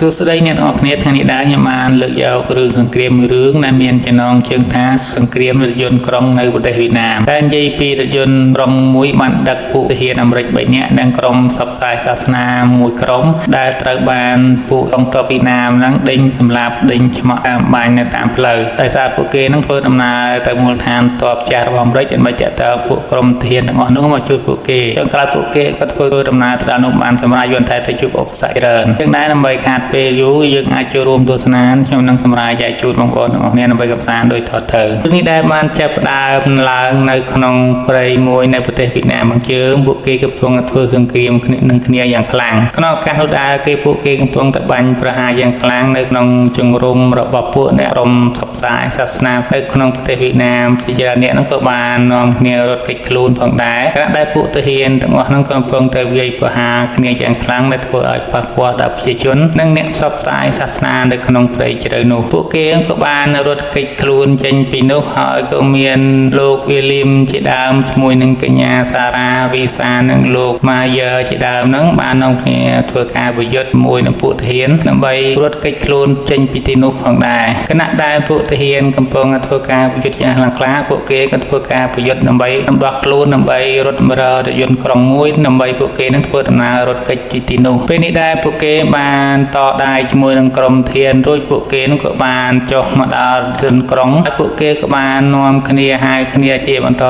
សួស្តីអ្នកទាំងអស់គ្នាថ្ងៃនេះដែរខ្ញុំបានលើកយករឿងសង្គ្រាមមួយរឿងដែលមានចំណងជើងថាសង្គ្រាមរថយន្តក្រុងនៅប្រទេសវៀតណាមតែនិយាយពីរថយន្តក្រុងមួយបានដឹកពួកទាហានអាមេរិក3នាក់និងក្រុមផ្សព្វផ្សាយសាសនាមួយក្រុមដែលត្រូវបានពួកកងទ័ពវៀតណាមហ្នឹងដេញសម្លាប់ដេញឆ្មក់បាញ់នៅតាមផ្លូវដោយសារពួកគេនឹងធ្វើដំណើរទៅមូលដ្ឋានទ័ពចាស់របស់អាមេរិកដើម្បីចាក់តើពួកក្រុមទាហានទាំងអស់នោះមកជួយពួកគេចុងក្រោយពួកគេក៏ធ្វើដំណើរទៅដល់នោះបានសម្រាប់យន្តតែទៅជួបឧបសគ្គច្រើនជាងដែរដើម្បីខាតពេលយូរយើងអាចចូលរួមទស្សនាខ្ញុំនឹងសម្រាប់ចែកជូនបងប្អូនទាំងអស់គ្នាដើម្បីកម្សាន្តដោយថតទៅនេះដែលបានចាប់ផ្ដើមឡើងនៅក្នុងព្រៃមួយនៅប្រទេសវៀតណាមខាងជើងពួកគេកំពុងធ្វើសង្គ្រាមនឹងគ្នាយ៉ាងខ្លាំងក្នុងឱកាសនោះដែរពួកគេកំពុងតែបាញ់ប្រហារយ៉ាងខ្លាំងនៅក្នុងជង្រុំរបស់ពួកអ្នករំផ្សព្វផ្សាយសាសនានៅក្នុងប្រទេសវៀតណាមជាច្រើនអ្នកនឹងក៏បាននាំគ្នារត់គេចខ្លួនផងដែរខណៈដែលពួកទាហានទាំងអស់នោះកំពុងតែវាយប្រហារគ្នាយ៉ាងខ្លាំងដែលធ្វើឲ្យប៉ះពាល់ដល់ប្រជាជននិងអ្នកផ្សព្វផ្សាយសាសនានៅក្នុងព្រៃជ្រៅនោះពួកគេក៏បានរត់គេចខ្លួនចេញពីនោះហើយក៏មានលោកវៀលីមជាដើមជាមួយនឹងកញ្ញាសារ៉ាវីសានិងលោកម៉ាយើជាដើមនឹងបាននាំគ្នាធ្វើការប្រយុទ្ធមួយនឹងពួកទាហានដើម្បីរត់គេចខ្លួនចេញពីទីនោះផងដែរខណៈដែលពួកទាហានកំពុងធ្វើការប្រយុទ្ធយ៉ាងខ្លាំងក្លាពួកគេក៏ធ្វើការប្រយុទ្ធដើម្បីរំដោះខ្លួនដើម្បីរត់មករថយន្តក្រុងមួយដើម្បីពួកគេនឹងធ្វើដំណើររត់គេចពីទីនោះពេលនេះដែរពួកគេបានតដៃជាមួយនឹងក្រុមធានរួចពួកគេនឹងក៏បានចុះមកដល់ទិនក្រុងហើយពួកគេក៏បាននាំគ្នាហៅគ្នាជាបន្ត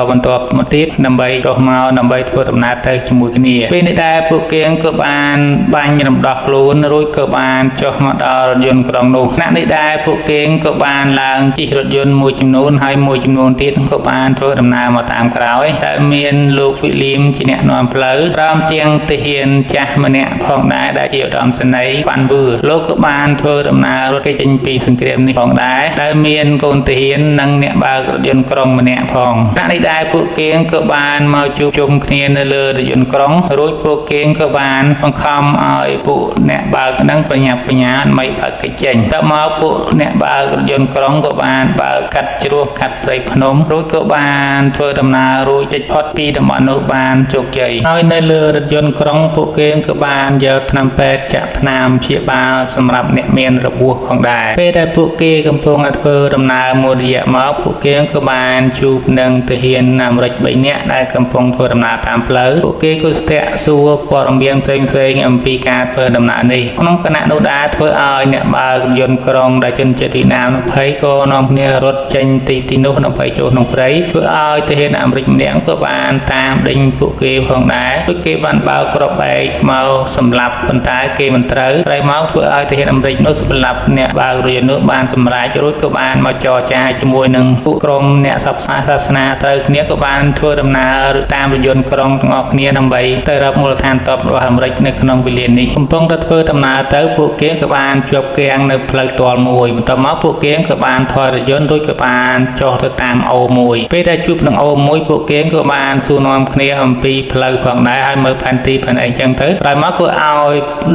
មកទៀតដើម្បីចុះមកដើម្បីធ្វើដំណើរទៅជាមួយគ្នាពេលនេះដែរពួកគេក៏បានបាញ់រំដោះខ្លួនរួចក៏បានចុះមកដល់រថយន្តក្រុងនោះខណៈនេះដែរពួកគេក៏បានឡើងជិះរថយន្តមួយចំនួនហើយមួយចំនួនទៀតក៏បានធ្វើដំណើរមកតាមក្រោយដែលមានលោកវិលីមជាអ្នកនាំផ្លូវព្រមទាំងទាហានចាស់ម្នាក់ផងដែរដែលជាឧត្តមសេនីយ៍វ៉ាន់វឺលោកក៏បានធ្វើដំណើររត់គេចចេញពីសង្គ្រាមនេះផងដែរដែលមានកូនទាហាននិងអ្នកបើករថយន្តក្រុងម្នាក់ផងខណៈនេះដែរពួកគេក៏បានមកជួបជុំគ្នានៅលើរថយន្តក្រុងរួចពួកគេក៏បានបង្ខំឲ្យពួកអ្នកបើកនឹងប្រញាប់ប្រញាល់មិនបើកគេចចេញតមកពួកអ្នកបើករថយន្តក្រុងក៏បានបើកកាត់ជ្រោះកាត់ព្រៃភ្នំរួចក៏បានធ្វើដំណើររួចចេញផុតពីតំបន់នោះបានជោគជ័យហើយនៅលើរថយន្តក្រុងពួកគេក៏បានយកថ្នាំពេទ្យចាក់ថ្នាំព្យាបាលសម្រាប់អ្នកមានរបួសផងដែរពេលដែលពួកគេកំពុងធ្វើដំណើរមួយរយៈមកពួកគេក៏បានជួបនឹងទាហានអាមេរិក3នាក់ដែលកំពុងធ្វើដំណើរតាមផ្លូវពួកគេក៏ស្ទាក់សួរព័ត៌មានផ្សេងៗអំពីការធ្វើដំណើរនេះក្នុងគណៈនោះដែរធ្វើឲ្យអ្នកបើកយន្តក្រុងដែលជនជាតិវៀតណាម20ក៏នាំគ្នារត់ចេញទីនោះដើម្បីចូលក្នុងព្រៃធ្វើឲ្យទាហានអាមេរិកម្នាក់ក៏បានតាមដេញពួកគេផងដែរពួកគេបានបើកគ្រាប់បែកមកសម្លាប់ប៉ុន្តែគេមិនត្រូវក្រោយមកធ្វើឲ្យទាហានអាមេរិកនោះសម្លាប់អ្នកបើករថយន្តនោះបានសម្រេចរួចក៏បានមកចរចាជាមួយនឹងពួកក្រុមអ្នកផ្សព្វផ្សាយសាសនាត្រូវគ្នាក៏បានធ្វើដំណើរតាមរថយន្តក្រុងទាំងអស់គ្នាដើម្បីទៅរកមូលដ្ឋានទ័ពរបស់អាមេរិកនៅក្នុងវេលានេះកំពុងតែធ្វើដំណើរទៅពួកគេក៏បានជាប់គាំងនៅផ្លូវទាល់មួយបន្ទាប់មកពួកគេក៏បានថយរថយន្តរួចក៏បានចុះទៅតាមអូមួយពេលដែលជួបនឹងអូមួយពួកគេក៏បានសួរនាំគ្នាអំពីផ្លូវផងដែរហើយមើលផែនទីផែនអីចឹងទៅក្រោយមកក៏ឲ្យ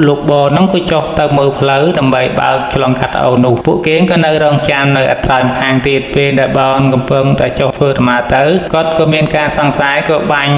លោកបនោះក៏ចុះទៅមើលផ្លូវដើម្បីបើកឆ្លងកាត់អូនោះពួកគេក៏នៅរងចាំនៅអត្រាម្ខាងទៀតពេលដែលបនកំពុងតែចុះធ្វើដំណើរទៅគាត់ក៏មានការសង្ស័យក៏បាញ់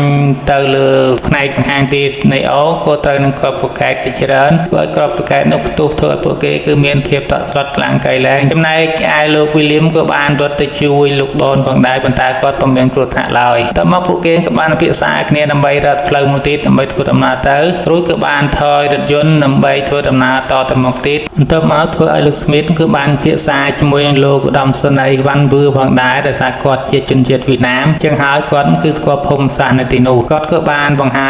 ទៅលើផ្នែកម្ខាងទៀតនៃអូក៏ត្រូវនឹងគ្រាប់ប្រកែកទៅច្រើនធ្វើឲ្យគ្រាប់ប្រកែកនោះផ្ទុះធ្វើឲ្យពួកគេគឺមានភាពតក់ស្លុតខ្លាំងកៃលែងចំណែកឯលោកវីលីមក៏បានរត់ទៅជួយលោកបនផងដែរប៉ុន្តែគាត់ពុំមានគ្រោះថ្នាក់ឡើយតមកពួកគេក៏បានពិភាក្សាគ្នាដើម្បីរត់ផ្លូវមួយទៀតដើម្បីធ្វើដំណើរទៅរួចក៏បានថយរថយន្តដើម្បីធ្វើដំណើរតទៅមុខទៀតបន្ទាប់មកធ្វើឲ្យលោកស្មីតគឺបានពិភាក្សាជាមួយនឹងលោកឧត្តមសេនីយ៍វ៉ាន់វឺផងដែរដោយសារគាត់ជាជនជាតិវៀតណាមចឹងហើយគាត់គឺស្គាល់ភូមិសាស្ត្រនៅទីនោះគាត់ក៏បានបង្ហា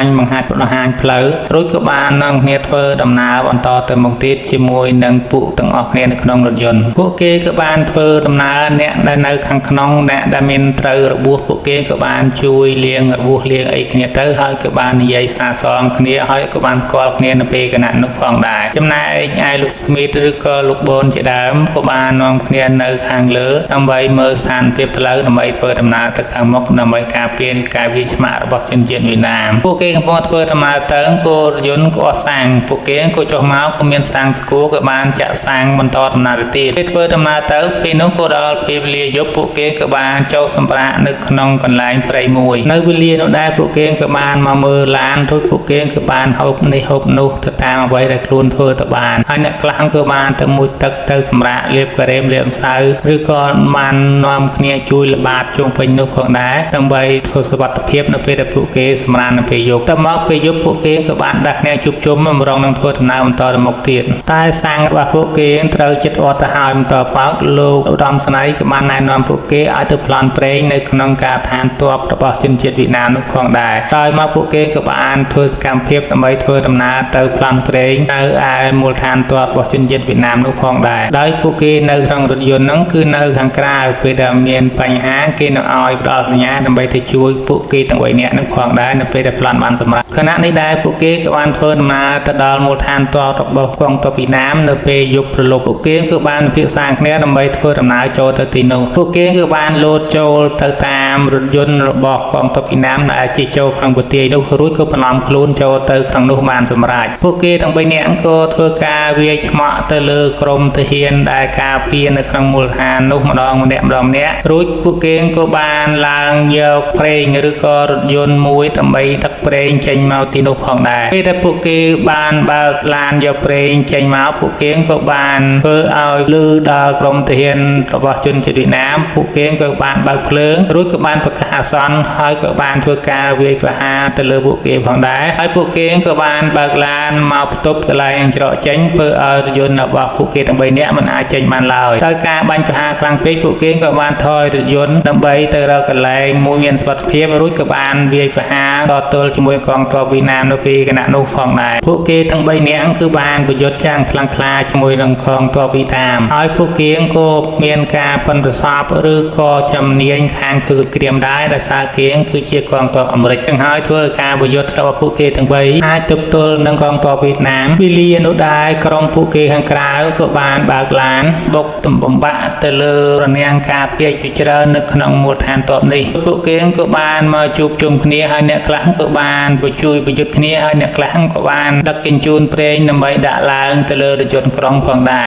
ញផ្លូវរួចក៏បាននាំគ្នាធ្វើដំណើរបន្តទៅមុខទៀតជាមួយនឹងពួកទាំងអស់គ្នានៅក្នុងរថយន្តពួកគេក៏បានធ្វើដំណើរអ្នកដែលនៅខាងក្នុងអ្នកដែលមានត្រូវរបួសពួកគេក៏បានជួយលាងរបួសលាងអីគ្នាទៅហើយក៏បាននិយាយសារសងគ្នាហើយក៏បានស្គាល់គ្នានៅពេលគណៈនោះផងដែរចំណែកឯលោកស្មីតឬក៏លោកបូនជាដើមក៏បាននាំគ្នានៅខាងលើដើម្បីមើលស្ថានភាពផ្លូវដើម្បីធ្វើដំណើរទៅខាងមុខដើម្បីការពារការវាយឆ្មាក់របស់ជនជាតិវៀតណាមពួកគេកំពុងធ្វើដំណើរទៅក៏រថយន្តក៏អស់សាំងពួកគេក៏ចុះមកក៏មានសាំងស្គរក៏បានចាក់សាំងបន្តដំណើរទៀតពេលធ្វើដំណើរទៅពេលនោះក៏ដល់ពេលវេលាយប់ពួកគេក៏បានចូលសម្រាកនៅក្នុងកន្លែងព្រៃមួយនៅវេលានោះដែរពួកគេក៏បានមកមើលឡានរួចពួកគេក៏បានហូបនេះហូបនោះទៅតាមអ្វីដែលខ្លួនធ្វើទៅបាន បានហើយអ្នកខ្លះក៏បានទៅមួយទឹកទៅសម្រាកលាបការ៉េមលាបម្សៅឬក៏បាននាំគ្នាជួយល្បាតជុំវិញនោះផងដែរដើម្បីធ្វើសុវត្ថិភាពនៅពេលដែលពួកគេសម្រាកនៅពេលយប់តមកពេលយប់ពួកគេក៏បានដាក់គ្នាជួបជុំម្ដងនឹងធ្វើដំណើរបន្តទៅមុខទៀតតែសាំងរបស់ពួកគេត្រូវចិត្តអត់ទៅហើយបន្តប៉ោកលោកឧត្តមស្នេហ៍ក៏បានណែនាំពួកគេឲ្យទៅប្លន់ប្រេងនៅក្នុងការដ្ឋានទ័ពរបស់ជនជាតិវៀតណាមនោះផងដែរក្រោយមកពួកគេក៏បានធ្វើសកម្មភាពដើម្បីធ្វើដំណើរទៅប្លន់ប្រេងនៅឯមូលដ្ឋានទ័ពរបស់ជនជាតិវៀតណាមនោះផងដែរដោយពួកគេនៅក្នុងរថយន្តហ្នឹងគឺនៅខាងក្រៅពេលដែលមានបញ្ហាគេនឹងឲ្យផ្ដល់សញ្ញាដើម្បីទៅជួយពួកគេទាំង3នាក់នោះផងដែរនៅពេលដែលប្លន់បានសម្រាប់ខណៈនេះដែរពួកគេក៏បានធ្វើដំណើរទៅដល់មូលដ្ឋានទ័ពរបស់កងទ័ពវៀតណាមនៅពេលយប់ព្រលប់ពួកគេគឺបានពិភាក្សាគ្នាដើម្បីធ្វើដំណើរចូលទៅទីនោះពួកគេគឺបានលោតចូលទៅតាមរថយន្តរបស់កងទ័ពវៀតណាមដែលជិះចូលក្នុងប្រទេសនោះរួចក៏បន្លំខ្លួនចូលទៅក្នុងនោះបានសម្រេចពួកគេទាំង3នាក់ក៏ធ្វើការវាយឆ្មក់ទៅលើក្រុមទាហានដែលការពារនៅក្នុងមូលដ្ឋាននោះម្ដងម្នាក់រួចពួកគេក៏បានឡើងយកប្រេងឬក៏រថយន្តមួយដើម្បីទឹកប្រេងចេញមកទីនោះផងដែរពេលដែលពួកគេបានបើកឡានយកប្រេងចេញមកពួកគេក៏បានធ្វើឲ្យលឺដល់ក្រុមទាហានរបស់ជនជាតិវៀតណាមពួកគេក៏បានបើកភ្លើងរួចក៏បានប្រកាសអាសន្នហើយក៏បានធ្វើការវាយប្រហារទៅលើពួកគេផងដែរហើយពួកគេក៏បានបើកឡានមកផ្ទប់កន្លែងច្រកចេញធ្វើឲ្យរថយន្តរបស់ពួកគេទាំង3នាក់មិនអាចចេញបានឡើយដោយការបាញ់ប្រហារខ្លាំងពេកពួកគេក៏បានថយរថយន្តដើម្បីទៅរកកន្លែងមួយមានសុវត្ថិភាពរួចក៏បានវាយប្រហារតទល់ជាមួយកងទ័ពវៀតណាមនៅពេលគណៈនោះផងដែរពួកគេទាំង3នាក់គឺបានប្រយុទ្ធយ៉ាងខ្លាំងក្លាជាមួយនឹងកងទ័ពវៀតណាមហើយពួកគេក៏មានការប៉ិនប្រសពឬក៏ជំនាញខាងធ្វើសង្គ្រាមដែរដោយសារគេគឺជាកងទ័ពអាមេរិកទាំងហើយធ្វើការប្រយុទ្ធរបស់ពួកគេទាំង3អាចទប់ទល់នឹងកងទ័ពវៀតណាមវេលានោះដែរក្រុមពួកគេខាងក្រៅក៏បានបើកឡានបុកបំបាក់ទៅលើរនាំងការពារជាច្រើននៅក្នុងមូលដ្ឋានទ័ពនេះពួកគេក៏បានមកជួបជុំគ្នាហើយអ្នកខ្លះក៏បានប្រយុទ្ធគ្នាហើយអ្នកខ្លះក៏បានដឹកជញ្ជូនប្រេងដើម្បីដាក់ឡើងទៅលើរថយន្តក្រុងផងដែរ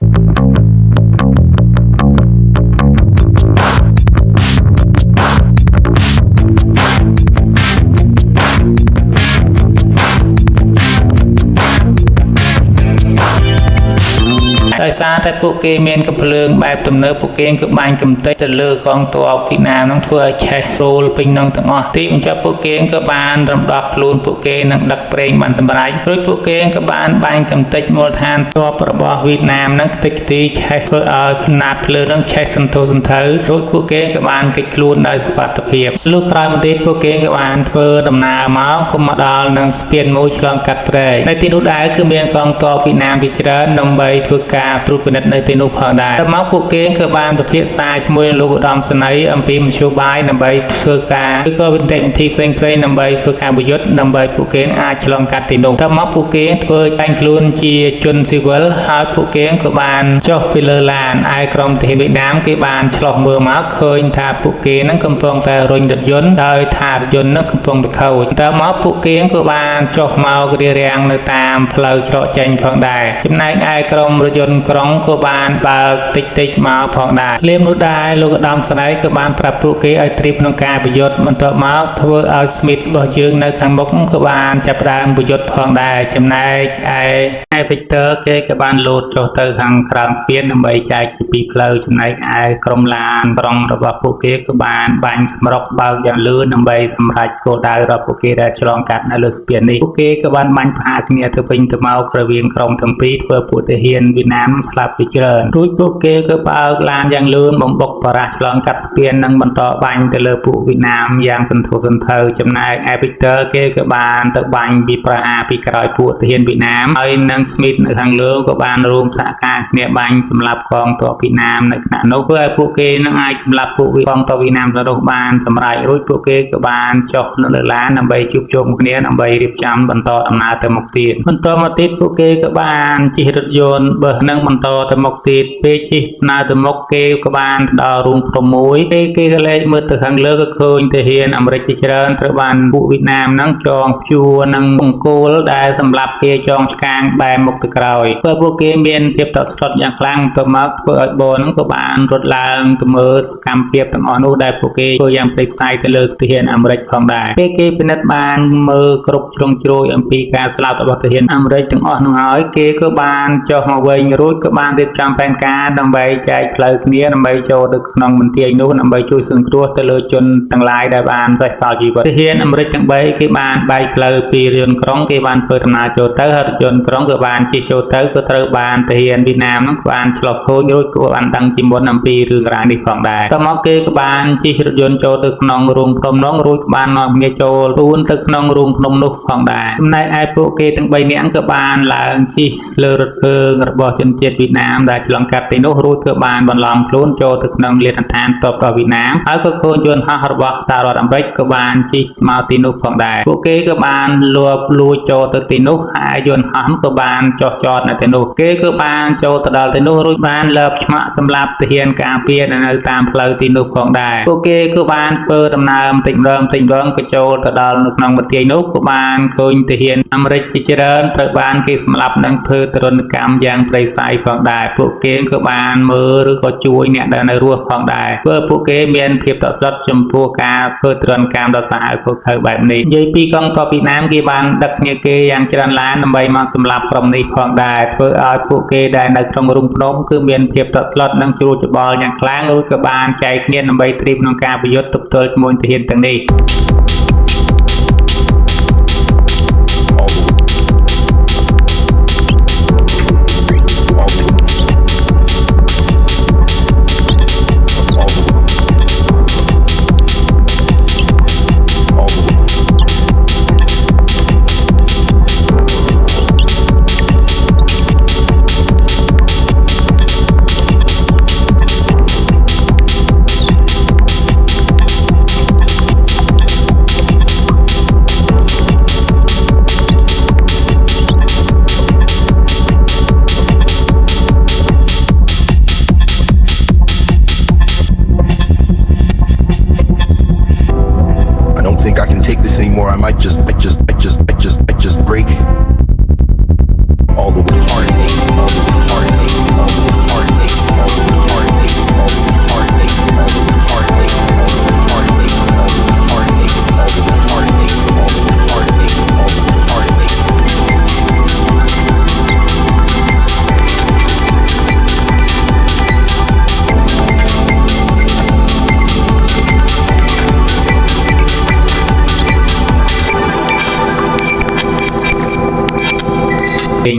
ដោយសារតែពួកគេមានកំភ្លើងបែបទំនើបពួកគេគឺបាញ់កំទេចទៅលើកងទ័ពវៀតណាមនឹងធ្វើឲ្យឆេះរោលពេញនឹងទាំងអស់ទីបញ្ចប់ពួកគេក៏បានរំដោះខ្លួនពួកគេនឹងដឹកប្រេងបានសម្រេចរួចពួកគេក៏បានបាញ់កំទេចមូលដ្ឋានទ័ពរបស់វៀតណាមនឹងខ្ទេចខ្ទីឆេះធ្វើឲ្យផ្នែកភ្លើងនឹងឆេះសន្ធោសន្ធៅរួចពួកគេក៏បានគេចខ្លួនដោយសុវត្ថិភាពលុះក្រោយមកទៀតពួកគេក៏បានធ្វើដំណើរមកក៏មកដល់នឹងស្ពានមួយឆ្លងកាត់ព្រែកនៅទីនោះដែរគឺមានកងទ័ពវៀតណាមជាច្រើនដើម្បីធ្វើការត្រួតពិនិត្យនៅទីនោះផងដែរតែមកពួកគេក៏បានពិភាក្សាជាមួយលោកឧត្តមសេនីយ៍អំពីមធ្យោបាយដើម្បីធ្វើការឬក៏វិធីផ្សេងៗដើម្បីធ្វើការប្រយុទ្ធដើម្បីពួកគេអាចឆ្លងកាត់ទីនោះតែមកពួកគេធ្វើតែងខ្លួនជាជនស៊ីវិលហើយពួកគេក៏បានចុះពីលើឡានឯក្រុមទាហានវៀតណាមគេបានឆ្លោះមើលមកឃើញថាពួកគេនឹងកំពុងតែរុញរថយន្តដោយថារថយន្តនឹងកំពុងតែខូចតែមកពួកគេក៏បានចុះមករារាំងនៅតាមផ្លូវច្រកចេញផងដែរចំណែកឯក្រុមរថយន្តក្រុងក៏បានបើកតិចមកផងដែរភ្លាមនោះដែរលោកឧត្តមសេនីយ៍ក៏បានប្រាប់ពួកគេឲ្យត្រៀមក្នុងការប្រយុទ្ធបន្ទាប់មកធ្វើឲ្យស្មីតរបស់យើងនៅខាងមុខក៏បានចាប់ផ្ដើមប្រយុទ្ធផងដែរចំណែកឯVictor គេក៏បានលោតចុះទៅខាងក្រោមស្ពានដើម្បីចែកជាពីរផ្លូវចំណែកឯក្រុមឡានក្រុងរបស់ពួកគេក៏បានបាញ់សម្រុកបើកយ៉ាងលឿនដើម្បីសម្រេចគោលដៅរបស់ពួកគេដែលឆ្លងកាត់នៅលើស្ពាននេះពួកគេក៏បានបាញ់ប្រហារគ្នាទៅវិញទៅមករវាងក្រុមទាំងពីរធ្វើពួកទាហានវៀតណាមស្លាប់ជាច្រើនរួចពួកគេក៏បើកឡានយ៉ាងលឿនបំបុកបរាឆ្លងកាត់ស្ពាននិងបន្តបាញ់ទៅលើពួកវៀតណាមយ៉ាងសន្ធោសន្ធៅចំណែកឯ Victor គេក៏បានទៅបាញ់ពីប្រហារពីក្រោយពួកទាហានវៀតណាមហើយនិង Smith នៅខាងលើក៏បានរួមសហការគ្នាបាញ់សម្លាប់កងទ័ពវៀតណាមនៅខណៈនោះធ្វើឲ្យពួកគេនឹងអាចសម្លាប់ពួកកងទ័ពវៀតណាមរបស់បានសម្រេចរួចពួកគេក៏បានចុះនៅលើឡានដើម្បីជួបជុំគ្នាដើម្បីរៀបចំបន្តដំណើរទៅមុខទៀតបន្តមកទៀតពួកគេក៏បានជិះរថយន្តបើនៅ នឹងបន្តទៅមុខទៀតពេលជិះដំណើរទៅមុខគេក៏បានដល់រូងភ្នំមួយពេលគេក៏លេចមើលទៅខាងលើក៏ឃើញទាហានអាមេរិកជាច្រើនត្រូវបានពួកវៀតណាមនឹងចងព្យួរនិងបង្គោលដែលសម្រាប់គេចងឆ្កាងបែរមុខទៅក្រោយព្រោះពួកគេមានភាពតក់ស្លុតយ៉ាងខ្លាំងទៅមកធ្វើឲ្យបននឹងក៏បានរត់ឡើងទៅមើលសកម្មភាពទាំងអស់នោះដែលពួកគេធ្វើយ៉ាងព្រៃផ្សៃទៅលើទាហានអាមេរិកផងដែរពេលគេពិនិត្យបានមើលគ្រប់ជ្រុងជ្រោយអំពីការស្លាប់របស់ទាហានអាមេរិកទាំងអស់នោះហើយគេក៏បានចុះមកវិញរួចក៏បានរៀបចំផែនការដើម្បីចែកផ្លូវគ្នាដើម្បីចូលទៅក្នុងមន្ទីរនោះដើម្បីជួយសង្គ្រោះទៅលើជនទាំងឡាយដែលបានសេសសល់ជីវិតទាហានអាមេរិកទាំង3គេបានបែកផ្លូវពីរថយន្តក្រុងគេបានធ្វើដំណើរចូលទៅហើយរថយន្តក្រុងក៏បានជិះចូលទៅក៏ត្រូវបានទាហានវៀតណាមនោះបានឆ្លប់ខូចរួចក៏បានដឹងជាមុនអំពីរឿងរ៉ាវនេះផងដែរតមកគេក៏បានជិះរថយន្តចូលទៅក្នុងរូងភ្នំនោះរួចក៏បាននាំគ្នាចូលទូនទៅក្នុងរូងភ្នំនោះផងដែរចំណែកឯពួកគេទាំង3នាក់ក៏បានឡើងជិះលើរថភ្លើងរបស់ជនជាតិវៀតណាមដែលឆ្លងកាត់ទីនោះរួចក៏បានបន្លំខ្លួនចូលទៅក្នុងលានដ្ឋានទ័ពរបស់វៀតណាមហើយក៏ឃើញយន្តហោះរបស់សហរដ្ឋអាមេរិកក៏បានជិះមកទីនោះផងដែរពួកគេក៏បានលួចចូលទៅទីនោះហើយយន្តហោះក៏បានចុះចតនៅទីនោះគេក៏បានចូលទៅដល់ទីនោះរួចបានលើបឆ្មាក់សម្រាប់ទាហានការពារនៅតាមផ្លូវទីនោះផងដែរពួកគេក៏បានធ្វើដំណើរបន្តិចម្ដងក៏ចូលទៅដល់នៅក្នុងប្រទេសនោះក៏បានឃើញទាហានអាមេរិកជាច្រើនត្រូវបានគេសម្លាប់និងធ្វើទរណកម្មយ៉ាងព្រៃផ្សៃផងដែរពួកគេក៏បានមើលឬក៏ជួយអ្នកដែលនៅរស់ផងដែរព្រោះពួកគេមានភាពតក់ស្លុតចំពោះការធ្វើទរណកម្មដ៏សាហាវឃោរឃៅបែបនេះនិយាយពីកងទ័ពវៀតណាមគេបានដឹកគ្នាគេយ៉ាងច្រើនឡានដើម្បីមកសម្លាប់ក្រុមនេះផងដែរធ្វើឲ្យពួកគេដែលនៅក្នុងរូងភ្នំគឺមានភាពតក់ស្លុតនិងជ្រួលច្បល់យ៉ាងខ្លាំងរួចក៏បានចែកគ្នាដើម្បីត្រៀមក្នុងការប្រយុទ្ធទប់ទល់ជាមួយទាហានទាំងនេះI might just break all the heartache, all the heartache, all the heartache, all the heartache, all the heartache, all the heartache, all the heartache, all the heartache, all the heartache, all the heartache, all the heartache.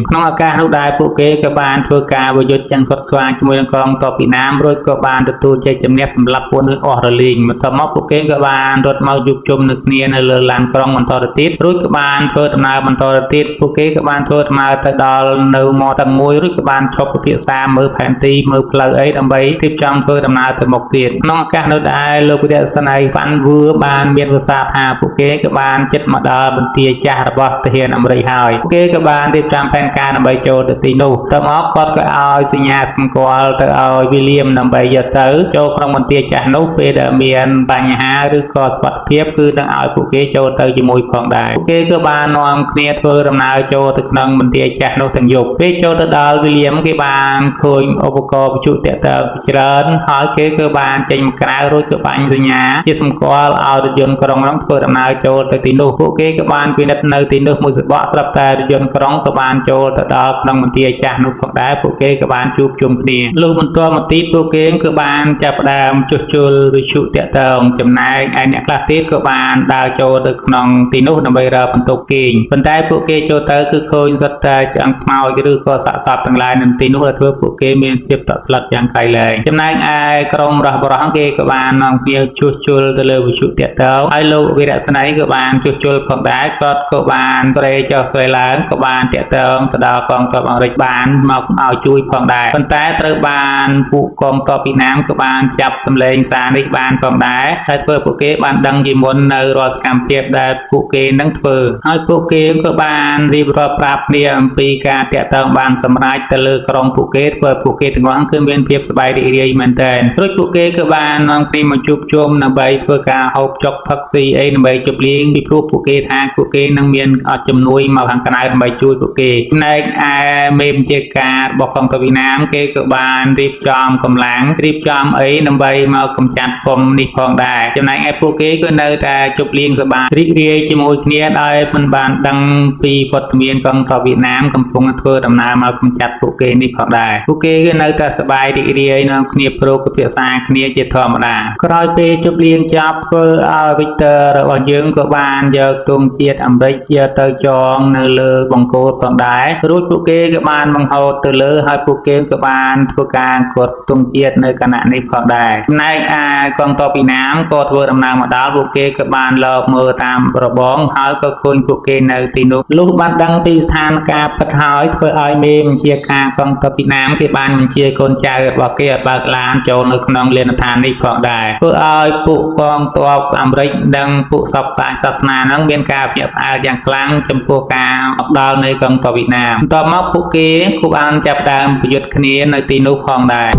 ក្នុងឱកាសនោះដែរពួកគេក៏បានធ្វើការប្រយុទ្ធយ៉ាងសុទ្ធស្វាជាមួយនឹងកងទ័ពវៀតណាមរួចក៏បានទទួលជ័យជំនះសម្រាប់ពួកនោះអស់រលីងបន្ទាប់មកពួកគេក៏បានរត់មកជួបជុំនឹងគ្នានៅលើឡានក្រុងបន្តទៅទៀតរួចក៏បានធ្វើដំណើរបន្តទៅទៀតពួកគេក៏បានធ្វើដំណើរទៅដល់នៅមាត់ទឹកមួយរួចក៏បានឈប់ពិភាក្សាមើលផែនទីមើលផ្លូវអីដើម្បីរៀបចំធ្វើដំណើរទៅមុខទៀតក្នុងឱកាសនោះដែរលោកវិទ្យាសាស្ត្រវ៉ាន់វឿបានមានប្រសាសន៍ថាពួកគេក៏បានជិតមកដល់បន្ទាយចាស់របស់ទាហានអាមេរិកហើយពួកគេក៏បានរៀបចំផែនការដើម្បីចូលទៅទីនោះតមកគាត់ក៏ឲ្យសញ្ញាសម្គាល់ទៅឲ្យវីលៀមដើម្បីយកទៅចូលក្នុងមន្ទីរចាស់នោះពេលដែលមានបញ្ហាឬក៏សុខភាពគឺនឹងឲ្យពួកគេចូលទៅជាមួយផងដែរពួកគេក៏បាននាំគ្នាធ្វើដំណើរចូលទៅក្នុងមន្ទីរចាស់នោះទាំងយប់ពេលចូលទៅដល់វីលៀមគេបានឃើញឧបករណ៍វិទ្យុតាក់ទងជាច្រើនហើយគេក៏បានចេញមកក្រៅរួចក៏បាញ់សញ្ញាជាសម្គាល់ឲ្យរថយន្តក្រុងនោះធ្វើដំណើរចូលទៅទីនោះពួកគេក៏បានពិនិត្យនៅទីនោះមួយសបកស្រាប់តែរថយន្តក្រុងក៏បានចូលទៅដល់ក្នុងមន្ទីរចាស់នោះផងដែរពួកគេក៏បានជួបជុំគ្នាលុះបន្ទាប់មកទៀតពួកគេក៏បានចាប់ផ្ដើមជួសជុលវិទ្យុតាក់ទងចំណែកឯអ្នកខ្លះទៀតក៏បានដើរចូលទៅក្នុងទីនោះដើម្បីរកបន្ទប់គេងប៉ុន្តែពួកគេចូលទៅគឺឃើញសុទ្ធតែឆ្អឹងខ្មោចឬក៏សាកសពទាំងឡាយនៅទីនោះដែលធ្វើពួកគេមានភាពតក់ស្លុតយ៉ាងក្រៃលែងចំណែកឯក្រុមរបស់គេក៏បាននាំគ្នាជួសជុលទៅលើវិទ្យុតាក់ទងហើយលោកវីរៈស្នៃក៏បានជួសជុលផងដែរគាត់ក៏បានត្រេកចុះស្រែឡើងក៏បានតាក់ទង ទៅដល់កងទ័ពអាមេរិកបានមកឲ្យជួយផងដែរប៉ុន្តែត្រូវបានពួកកងទ័ពវៀតណាមក៏បានចាប់សម្លេងសារនេះបានផងដែរហើយធ្វើពួកគេបានដឹងជាមុននៅរាល់សកម្មភាពដែលពួកគេនឹងធ្វើហើយពួកគេក៏បានរៀបរាប់ប្រាប់គ្នាអំពីការតាក់ទងបានសម្រេចទៅលើក្រុមពួកគេធ្វើពួកគេទាំងអស់គឺមានភាពសប្បាយរីករាយមែនទែនរួចពួកគេក៏បាននាំគ្នាមកជួបជុំដើម្បីធ្វើការហូបចុកផឹកស៊ីអីដើម្បីជប់លៀងពីព្រោះពួកគេថាពួកគេនឹងមានអត់ជំនួយមកខាងក្រៅដើម្បីជួយពួកគេចំណែកឯមេបញ្ជាការរបស់កងទ័ពវៀតណាមគេក៏បានរៀបចំកម្លាំងរៀបចំអីដើម្បីមកកម្ចាត់ពុំនេះផងដែរចំណែកឯពួកគេក៏នៅតែជប់លៀងសប្បាយរីករាយជាមួយគ្នាដោយមិនបានដឹងពីវត្តមានកងទ័ពវៀតណាមកំពុងធ្វើដំណើរមកកម្ចាត់ពួកគេនេះផងដែរពួកគេគឺនៅតែសប្បាយរីករាយនាំគ្នាប្រោគពិភាក្សាគ្នាជាធម្មតាក្រោយពេលជប់លៀងចប់ធ្វើឲ្យវិកទ័ររបស់យើងក៏បានយកទង់ជាតិអាមេរិកយកទៅចងនៅលើបង្គោលផងដែររួចពួកគេក៏បានបង្ហូតទៅលើហើយពួកគេក៏បានធ្វើការគាត់ទង់ជាតិនៅគណៈនេះផងដែរចំណែកឯកងទ័ពវៀតណាមក៏ធ្វើដំណើរមកដល់ពួកគេក៏បានលបមើលតាមរបងហើយក៏ឃើញពួកគេនៅទីនោះលុះបានដឹងពីស្ថានភាពពិតហើយធ្វើឲ្យមេបញ្ជាការកងទ័ពវៀតណាមគេបានបញ្ជាកូនចៅរបស់គេឲ្យបើកឡានចូលនៅក្នុងលានដ្ឋាននេះផងដែរធ្វើឲ្យពួកកងទ័ពអាមេរិកនិងពួកសពសាសនានឹងមានការភ្ញាក់ផ្អើលយ៉ាងខ្លាំងចំពោះការមកដល់នៃកងទ័ពវៀតណាមបន្ទាប់មកពួកគេក៏បានចាប់ផ្ដើមប្រយុទ្ធគ្នានៅទីនោះផងដែរ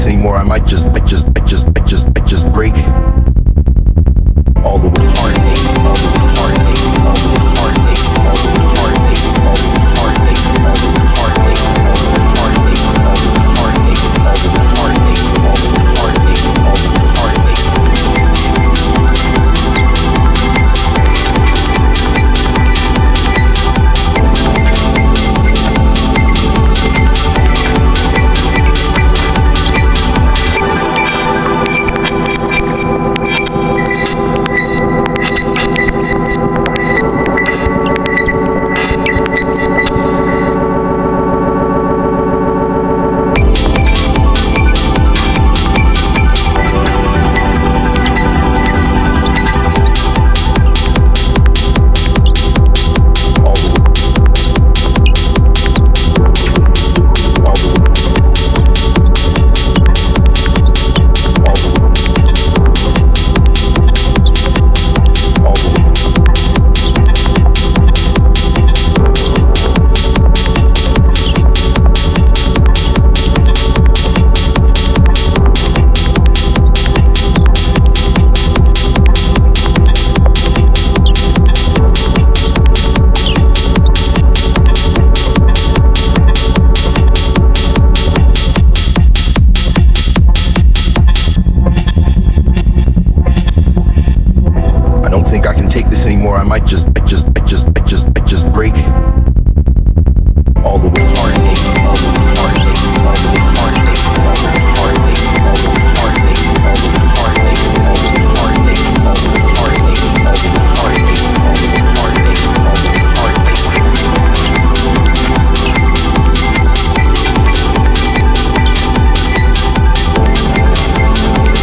Anymore, I might just break all the way heartache, all the way heartache, all the way heartache, all the way heartache, all the way heartache, all the way heartache, all the way heartache, all the way heartache, all the way heartache, all the way heartache, all the way heartache. Anymore, I might just break all the way heartache, all the way heartache, all the way heartache, all the way heartache, all the way heartache, all the way heartache, all the way heartache, all the way heartache, all the way heartache, all the way heartache, all the way heartache.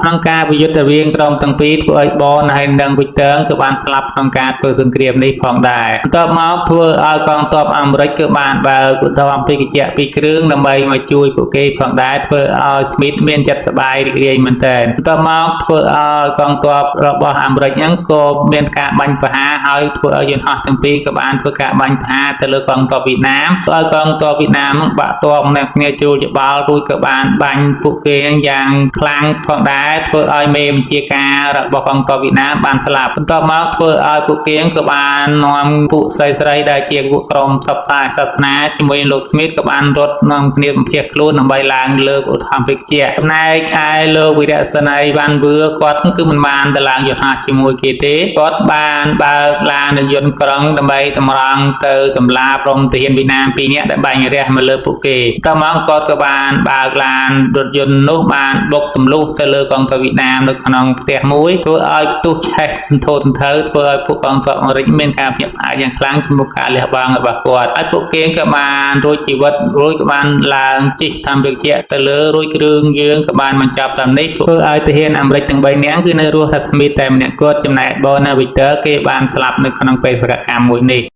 ក្នុងការប្រយុទ្ធរវាងក្រុមទាំងពីរធ្វើឲ្យបនហើយនិងវិទើងគឺបានស្លាប់ក្នុងការធ្វើសង្គ្រាមនេះផងដែរបន្ទាប់មកធ្វើឲ្យកងទ័ពអាមេរិកគឺបានបើកឧត្តមពីកញ្ចក់ពីគ្រឿងដើម្បីមកជួយពួកគេផងដែរធ្វើឲ្យ Smith មានចិត្តសប្បាយរីករាយមែនទែនបន្ទាប់មកធ្វើឲ្យកងទ័ពរបស់អាមេរិកហ្នឹងក៏មានការបាញ់ប្រហារហើយធ្វើឲ្យយន្តហោះទាំងពីរក៏បានធ្វើការបាញ់ប្រហារទៅលើកងទ័ពវៀតណាមធ្វើឲ្យកងទ័ពវៀតណាមបាក់ទ័ពម្នាក់គ្នាជួលច្បល់រួចក៏បានបាញ់ពួកគេយ៉ាងខ្លាំងផងដែរ ធ្វើឲ្យមេបញ្ជាការរបស់កងទ័ពវៀតណាមបានស្លាប់បន្ទាប់មកធ្វើឲ្យពួកគេក៏បាននាំពួកស្រីៗដែលជាពួកក្រុមផ្សព្វផ្សាយសាសនាជាមួយលោក Smith ក៏បានរត់នាំគ្នាបំភាសខ្លួនដើម្បីឡើងលើឧទ្ធម្ភាគជាចំណែកឯលោកវីរៈសេនីវ៉ាន់វឿគាត់គឺមិនបានទៅឡើងយន្តហោះជាមួយគេទេគាត់បានបើកឡានរថយន្តក្រុងដើម្បីតម្រង់ទៅសម្លាប់ក្រុមទាហានវៀតណាម2នាក់ដែលបាញ់រះមកលើពួកគេតមកគាត់ក៏បានបើកឡានរថយន្តនោះបានបុកទម្លុះទៅលើកងទ័ពវៀតណាមនៅក្នុងផ្ទះមួយធ្វើឲ្យផ្ទុះឆេះសន្ធោសន្ធៅធ្វើឲ្យពួកកងទ័ពអមេរិកមានការភ្ញាក់ផ្អើលយ៉ាងខ្លាំងចំពោះការលះបង់របស់គាត់ហើយពួកគេក៏បានរួចជីវិតរួចក៏បានឡើងជិះតាមវិជ្ជាទៅលើរួចគ្រឿងយើងក៏បានបញ្ចប់តាមនេះធ្វើឲ្យទាហានអាមេរិកទាំង3នាក់គឺនៅរស់តែស្មីតែម្នាក់គាត់ចំណែក Bonner Victor គេបានស្លាប់នៅក្នុងបេសកកម្មមួយនេះ